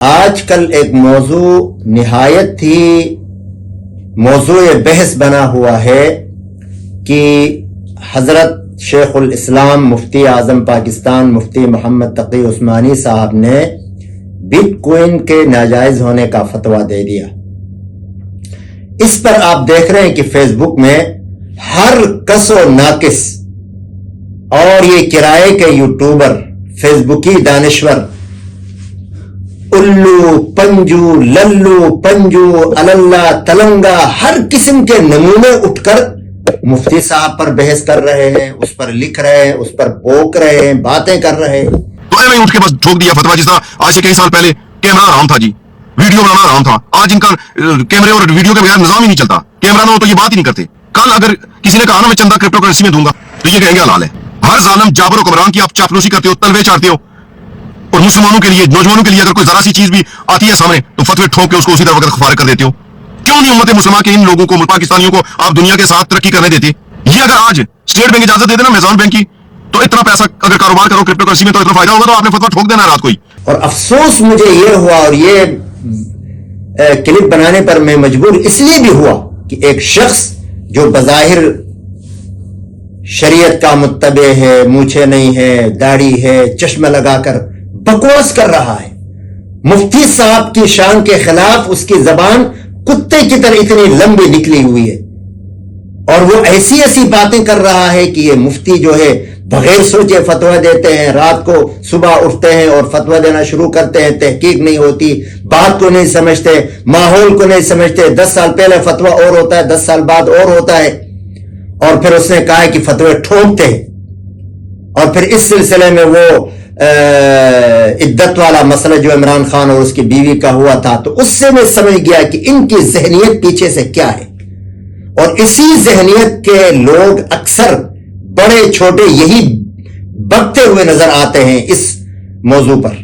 آج کل ایک موضوع نہایت ہی موضوع بحث بنا ہوا ہے کہ حضرت شیخ الاسلام مفتی اعظم پاکستان مفتی محمد تقی عثمانی صاحب نے بٹ کوئن کے ناجائز ہونے کا فتویٰ دے دیا۔ اس پر آپ دیکھ رہے ہیں کہ فیس بک میں ہر کس و ناقص اور یہ کرائے کے یوٹیوبر فیس بکی دانشور الو پنجو للو پنجو اللہ تلنگا ہر قسم کے نمونے اٹھ کر مفتی صاحب پر بحث کر رہے ہیں، اس پر لکھ رہے ہیں، اس پر بوک رہے ہیں، باتیں کر رہے ہیں۔ تو میں اٹھ کے بس ٹھوک دیا فتویٰ، جس طرح آج سے کئی سال پہلے کیمرہ آرام تھا جی، ویڈیو بنانا آرام تھا۔ آج ان کا کیمرے اور ویڈیو کے بغیر نظام ہی نہیں چلتا۔ کیمرہ نہ ہو تو یہ بات ہی نہیں کرتے۔ کل اگر کسی نے کہا نا میں چندہ کرپٹو کرنسی میں دوں گا تو یہ کہیں گے حلال ہے۔ ہر ظالم جابر و کمران کی آپ چاپلوسی کرتے ہو، تلوے چاڑتے ہو، اور مسلمانوں کے لیے نوجوانوں کے لیے اگر کوئی ذرا سی چیز بھی آتی ہے سامنے تو فتوے ٹھوک کے اس کو اسی طرح فارغ کر دیتے ہو۔ کیوں نہیں امت مسلمہ کے ان لوگوں کو پاکستانیوں کو آپ دنیا کے ساتھ ترقی کرنے دیتے؟ یہ اگر آج اسٹیٹ بینک اجازت دے دینا میزان بینک کی تو اتنا پیسہ اگر کاروبار کرو کرپٹو کرنسی میں تو اتنا فائدہ ہوگا، تو آپ نے فتویٰ ٹھوک دینا رات کوئی۔ اور افسوس مجھے یہ ہوا، اور یہ کلپ بنانے پر میں مجبور اس لیے بھی ہوا کہ ایک شخص جو بظاہر شریعت کا متبع ہے، مونچھیں نہیں ہے، داڑھی ہے، چشمہ لگا کر بکواس کر رہا ہے، مفتی صاحب کی شان کے خلاف اس کی زبان کتے کی طرح اتنی لمبی نکلی ہوئی ہے، اور وہ ایسی ایسی باتیں کر رہا ہے کہ یہ مفتی جو ہے بغیر سوچے فتویٰ دیتے ہیں، رات کو صبح اٹھتے ہیں اور فتویٰ دینا شروع کرتے ہیں، تحقیق نہیں ہوتی، بات کو نہیں سمجھتے، ماحول کو نہیں سمجھتے۔ 10 سال پہلے فتویٰ اور ہوتا ہے، 10 سال بعد اور ہوتا ہے، اور پھر اس نے کہا کہ فتوے ٹھوکتے ہیں۔ اور پھر اس سلسلے میں وہ عدت والا مسئلہ جو عمران خان اور اس کی بیوی کا ہوا تھا، تو اس سے میں سمجھ گیا کہ ان کی ذہنیت پیچھے سے کیا ہے، اور اسی ذہنیت کے لوگ اکثر بڑے چھوٹے یہی بکتے ہوئے نظر آتے ہیں اس موضوع پر۔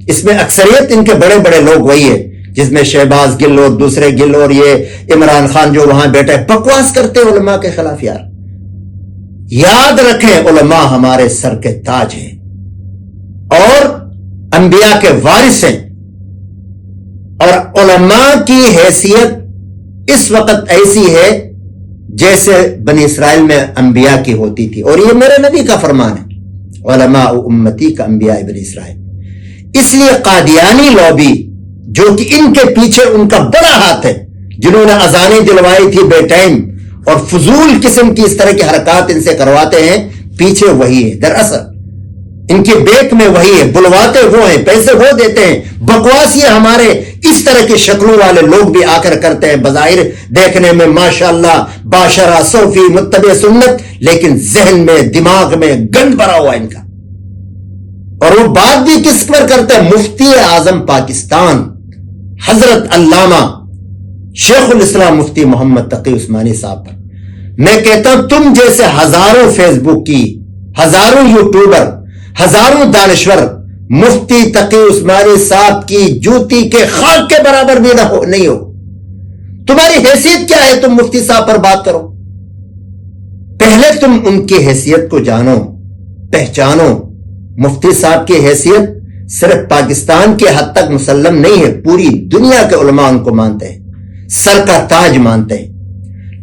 اس میں اکثریت ان کے بڑے بڑے لوگ وہی ہے، جس میں شہباز گل اور دوسرے گل اور یہ عمران خان جو وہاں بیٹھے بکواس کرتے علماء کے خلاف۔ یاد رکھیں علماء ہمارے سر کے تاج ہیں اور انبیاء کے وارث ہیں، اور علماء کی حیثیت اس وقت ایسی ہے جیسے بنی اسرائیل میں انبیاء کی ہوتی تھی، اور یہ میرے نبی کا فرمان ہے، علماء امتی کا انبیاء بنی اسرائیل۔ اس لیے قادیانی لوبی جو کہ ان کے پیچھے ان کا بڑا ہاتھ ہے، جنہوں نے اذانیں دلوائی تھی بے ٹائم اور فضول قسم کی اس طرح کی حرکات ان سے کرواتے ہیں، پیچھے وہی ہے، دراصل ان کے بیک میں وہی ہے، بلواتے وہ ہیں، پیسے وہ دیتے ہیں، بکواس یہ ہمارے اس طرح کی شکلوں والے لوگ بھی آ کر کرتے ہیں، بظاہر دیکھنے میں ماشاءاللہ باشرہ صوفی متبع سنت، لیکن ذہن میں دماغ میں گند بھرا ہوا ان کا۔ اور وہ بات بھی کس پر کرتے ہیں؟ مفتی اعظم پاکستان حضرت علامہ شیخ الاسلام مفتی محمد تقی عثمانی صاحب پر۔ میں کہتا ہوں تم جیسے ہزاروں فیس بک کی، ہزاروں یوٹیوبر، ہزاروں دانشور مفتی تقی عثمانی صاحب کی جوتی کے خاک کے برابر بھی نہیں ہو۔ تمہاری حیثیت کیا ہے تم مفتی صاحب پر بات کرو؟ پہلے تم ان کی حیثیت کو جانو، پہچانو۔ مفتی صاحب کی حیثیت صرف پاکستان کے حد تک مسلم نہیں ہے، پوری دنیا کے علماء ان کو مانتے ہیں، سر کا تاج مانتے ہیں۔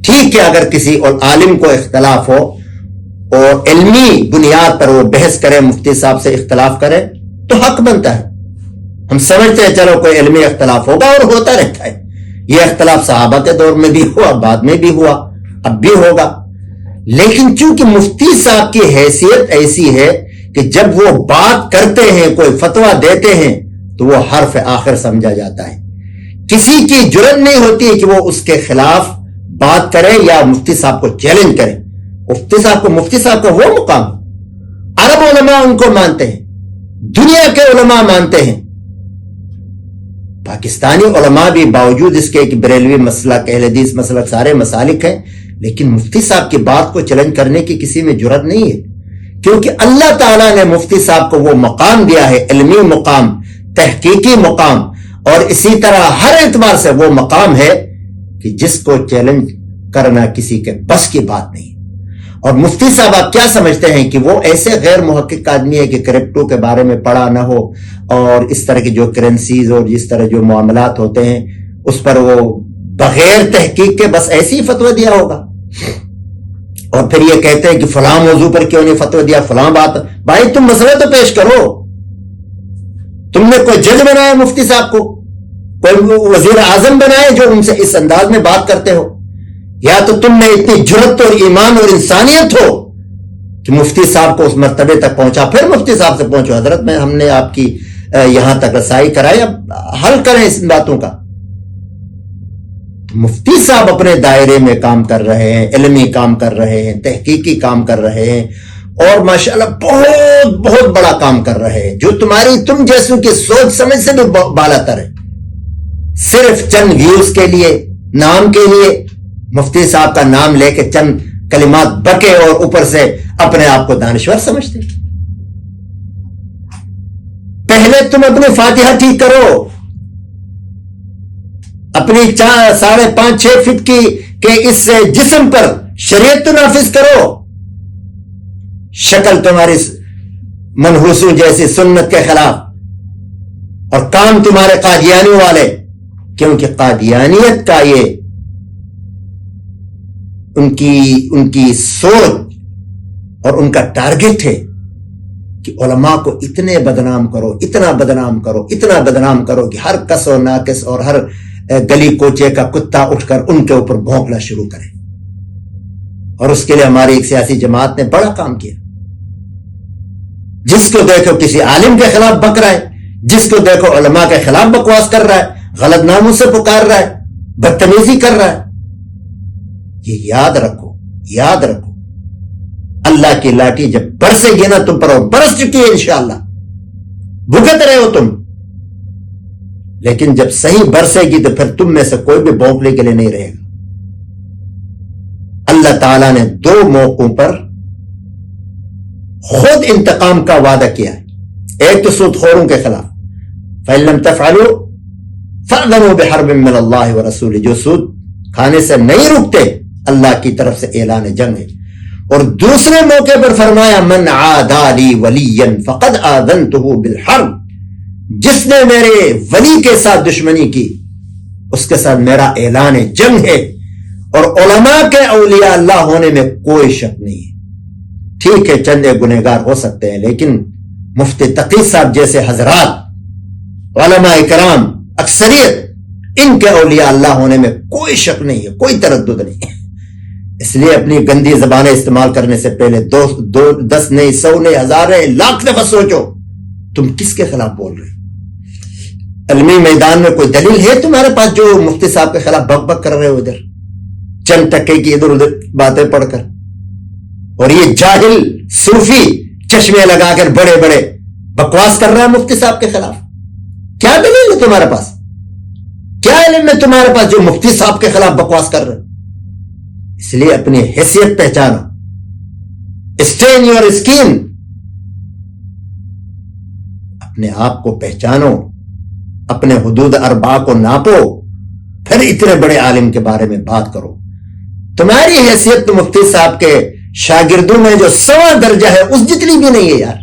ٹھیک ہے، اگر کسی عالم کو اختلاف ہو اور علمی بنیاد پر وہ بحث کرے، مفتی صاحب سے اختلاف کرے تو حق بنتا ہے، ہم سمجھتے ہیں چلو کوئی علمی اختلاف ہوگا، اور ہوتا رہتا ہے۔ یہ اختلاف صحابہ کے دور میں بھی ہوا، بعد میں بھی ہوا، اب بھی ہوگا۔ لیکن چونکہ مفتی صاحب کی حیثیت ایسی ہے کہ جب وہ بات کرتے ہیں، کوئی فتویٰ دیتے ہیں، تو وہ حرف آخر سمجھا جاتا ہے۔ کسی کی جرأت نہیں ہوتی کہ وہ اس کے خلاف بات کرے یا مفتی صاحب کو چیلنج کرے۔ مفتی صاحب کا وہ مقام، عرب علماء ان کو مانتے ہیں، دنیا کے علماء مانتے ہیں، پاکستانی علماء بھی باوجود اس کے کہ بریلوی مسلک، اہل حدیث مسلک، سارے مسالک ہیں، لیکن مفتی صاحب کی بات کو چیلنج کرنے کی کسی میں جرأت نہیں ہے، کیونکہ اللہ تعالیٰ نے مفتی صاحب کو وہ مقام دیا ہے، علمی مقام، تحقیقی مقام، اور اسی طرح ہر اعتبار سے وہ مقام ہے کہ جس کو چیلنج کرنا کسی کے بس کی بات نہیں۔ اور مفتی صاحب آپ کیا سمجھتے ہیں کہ وہ ایسے غیر محقق آدمی ہے کہ کرپٹو کے بارے میں پڑھا نہ ہو اور اس طرح کی جو کرنسیز اور جس طرح جو معاملات ہوتے ہیں اس پر وہ بغیر تحقیق کے بس ایسی ہی فتویٰ دیا ہوگا؟ اور پھر یہ کہتے ہیں کہ فلاں موضوع پر کیوں نہیں فتویٰ دیا، فلاں بات. بھائی تم مسئلہ تو پیش کرو. تم نے کوئی جج بنایا مفتی صاحب کو، کوئی وزیر اعظم بنائے جو ان سے اس انداز میں بات کرتے ہو، یا تو تم میں اتنی جرأت اور ایمان اور انسانیت ہو کہ مفتی صاحب کو اس مرتبے تک پہنچا، پھر مفتی صاحب سے پہنچو حضرت ہم نے آپ کی یہاں تک رسائی کرائی، اب حل کریں اس باتوں کا. مفتی صاحب اپنے دائرے میں کام کر رہے ہیں، علمی کام کر رہے ہیں، تحقیقی کام کر رہے ہیں، اور ماشاءاللہ بہت بہت بڑا کام کر رہے ہیں جو تم جیسوں کی سوچ سمجھ سے بھی بالا تر ہے. صرف چند ویوز کے لیے، نام کے لیے مفتی صاحب کا نام لے کے چند کلمات بکے اور اوپر سے اپنے آپ کو دانشور سمجھتے. پہلے تم اپنی فاتحہ ٹھیک کرو، اپنی 5.5-6 فٹ کے اس جسم پر شریعت تو نافذ کرو. شکل تمہاری منحوسوں جیسی سنت کے خلاف اور کام تمہارے قادیانی والے، کیونکہ قادیانیت کا یہ ان کی سوچ اور ان کا ٹارگٹ ہے کہ علماء کو اتنے بدنام کرو، اتنا بدنام کرو، اتنا بدنام کرو کہ ہر کس و ناقص اور ہر گلی کوچے کا کتا اٹھ کر ان کے اوپر بھونکنا شروع کرے. اور اس کے لیے ہماری ایک سیاسی جماعت نے بڑا کام کیا. جس کو دیکھو کسی عالم کے خلاف بک رہا ہے، جس کو دیکھو علماء کے خلاف بکواس کر رہا ہے، غلط ناموں سے پکار رہا ہے، بدتمیزی کر رہا ہے. یہ یاد رکھو، یاد رکھو، اللہ کی لاٹھی جب برسے گی نا تم پر، اور برس چکی ہے انشاءاللہ، بھگت رہے ہو تم، لیکن جب صحیح برسے گی تو پھر تم میں سے کوئی بھی بھونکنے کے لیے نہیں رہے گا. اللہ تعالیٰ نے 2 موقعوں پر خود انتقام کا وعدہ کیا ہے. ایک تو سود خوروں کے خلاف، فَإِن لَمْ تَفْعَلُوا فَأْذَنُوا بِحَرْبٍ مِّنَ اللَّهِ وَرَسُولِهِ، جو سود کھانے سے نہیں رکتے اللہ کی طرف سے اعلان جنگ ہے. اور دوسرے موقع پر فرمایا من عادى لي وليا فقد آذنته بالحرب، جس نے میرے ولی کے ساتھ دشمنی کی اس کے ساتھ میرا اعلان جنگ ہے. اور علماء کے اولیاء اللہ ہونے میں کوئی شک نہیں ہے. ٹھیک ہے چند گنہگار ہو سکتے ہیں، لیکن مفتی تقی صاحب جیسے حضرات، علماء کرام، اکثریت، ان کے اولیاء اللہ ہونے میں کوئی شک نہیں ہے، کوئی تردد نہیں ہے. اس لیے اپنی گندی زبانیں استعمال کرنے سے پہلے 10 نہیں، 100 نہیں، 1000 نہیں، لاکھ دفعہ سوچو تم کس کے خلاف بول رہے ہو. علمی میدان میں کوئی دلیل ہے تمہارے پاس جو مفتی صاحب کے خلاف بک بک کر رہے ہو ادھر چند ٹکے کی ادھر ادھر باتیں پڑھ کر؟ اور یہ جاہل صوفی چشمے لگا کر بڑے بڑے بکواس کر رہا ہے مفتی صاحب کے خلاف. کیا دلیل ہے تمہارے پاس؟ کیا علم ہے تمہارے پاس جو مفتی صاحب کے خلاف بکواس کر رہے؟ اس لیے اپنی حیثیت پہچانو، اسٹے ان یور اسکین، اپنے آپ کو پہچانو، اپنے حدود اربع کو ناپو، پھر اتنے بڑے عالم کے بارے میں بات کرو. تمہاری حیثیت تو مفتی صاحب کے شاگردوں میں جو 100 درجہ ہے اس جتنی بھی نہیں ہے یار.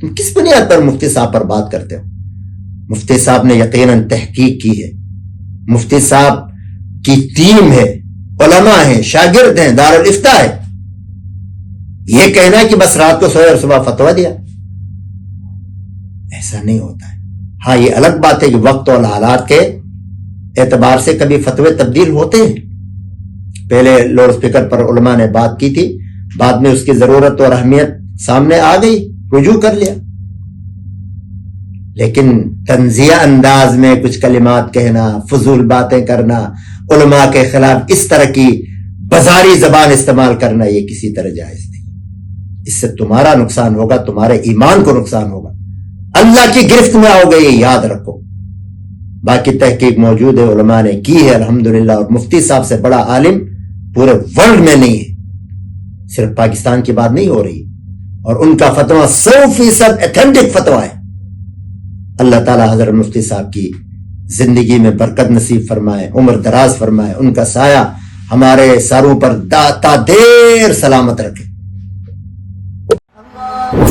تم کس بنیاد پر مفتی صاحب پر بات کرتے ہو؟ مفتی صاحب نے یقیناً تحقیق کی ہے، مفتی صاحب کی ٹیم ہے، علماء ہیں، شاگرد ہیں، دارالافتاء ہے. یہ کہنا کہ بس رات کو سوئے اور صبح فتویٰ دیا، ایسا نہیں ہوتا ہے. ہاں یہ الگ بات ہے کہ وقت اور حالات کے اعتبار سے کبھی فتوے تبدیل ہوتے ہیں. پہلے لاؤڈ اسپیکر پر علماء نے بات کی تھی، بعد میں اس کی ضرورت اور اہمیت سامنے آ گئی، رجوع کر لیا. لیکن تنزیہ انداز میں کچھ کلمات کہنا، فضول باتیں کرنا، علماء کے خلاف اس طرح کی بازاری زبان استعمال کرنا، یہ کسی طرح جائز نہیں. اس سے تمہارا نقصان ہوگا، تمہارے ایمان کو نقصان ہوگا، اللہ کی گرفت میں آؤ گے، یہ یاد رکھو. باقی تحقیق موجود ہے، علماء نے کی ہے الحمدللہ، اور مفتی صاحب سے بڑا عالم پورے ورلڈ میں نہیں ہے. صرف پاکستان کی بات نہیں ہو رہی، اور ان کا فتویٰ 100% ایتھینٹک فتویٰ ہے. اللہ تعالیٰ حضرت مفتی صاحب کی زندگی میں برکت نصیب فرمائے، عمر دراز فرمائے، ان کا سایہ ہمارے سروں پر تا دیر سلامت رکھے.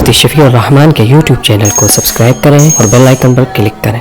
مفتی شفیع الرحمان کے YouTube چینل کو سبسکرائب کریں اور بیل آئکن پر کلک کریں.